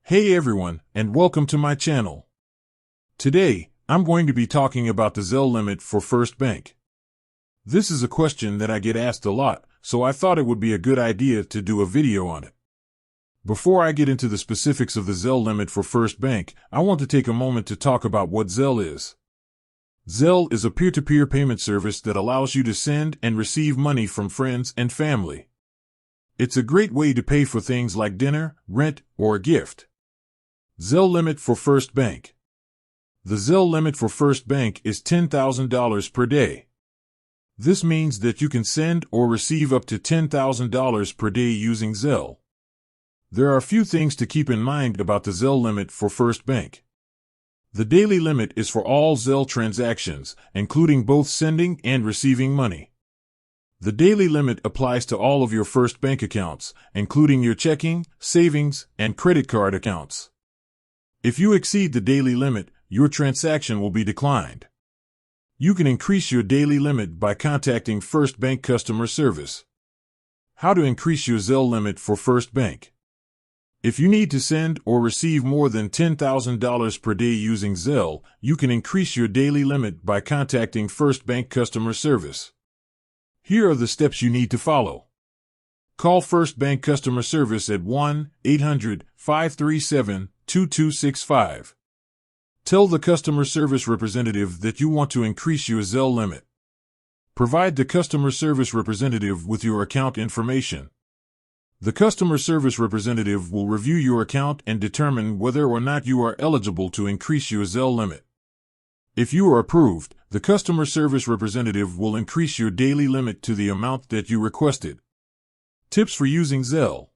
Hey everyone, and welcome to my channel. Today, I'm going to be talking about the Zelle limit for First Bank. This is a question that I get asked a lot, so I thought it would be a good idea to do a video on it. Before I get into the specifics of the Zelle limit for First Bank, I want to take a moment to talk about what Zelle is. Zelle is a peer-to-peer payment service that allows you to send and receive money from friends and family. It's a great way to pay for things like dinner, rent, or a gift. Zelle limit for First Bank. The Zelle limit for First Bank is $10,000 per day. This means that you can send or receive up to $10,000 per day using Zelle. There are a few things to keep in mind about the Zelle limit for First Bank. The daily limit is for all Zelle transactions, including both sending and receiving money. The daily limit applies to all of your First Bank accounts, including your checking, savings, and credit card accounts. If you exceed the daily limit, your transaction will be declined. You can increase your daily limit by contacting First Bank customer service. How to increase your Zelle limit for First Bank? If you need to send or receive more than $10,000 per day using Zelle, you can increase your daily limit by contacting First Bank customer service. Here are the steps you need to follow. Call First Bank customer service at 1-800-537-2265. Tell the customer service representative that you want to increase your Zelle limit. Provide the customer service representative with your account information. The customer service representative will review your account and determine whether or not you are eligible to increase your Zelle limit. If you are approved, the customer service representative will increase your daily limit to the amount that you requested. Tips for using Zelle.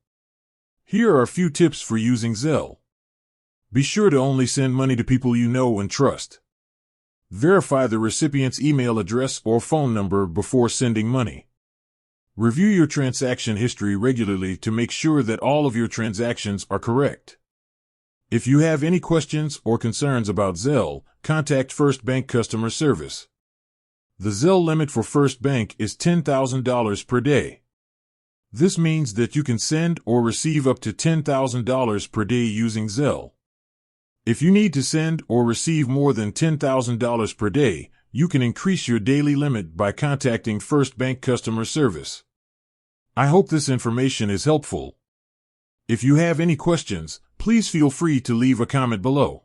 Here are a few tips for using Zelle. Be sure to only send money to people you know and trust. Verify the recipient's email address or phone number before sending money. Review your transaction history regularly to make sure that all of your transactions are correct. If you have any questions or concerns about Zelle, contact First Bank customer service. The Zelle limit for First Bank is $10,000 per day. This means that you can send or receive up to $10,000 per day using Zelle. If you need to send or receive more than $10,000 per day, you can increase your daily limit by contacting First Bank customer service. I hope this information is helpful. If you have any questions, please feel free to leave a comment below.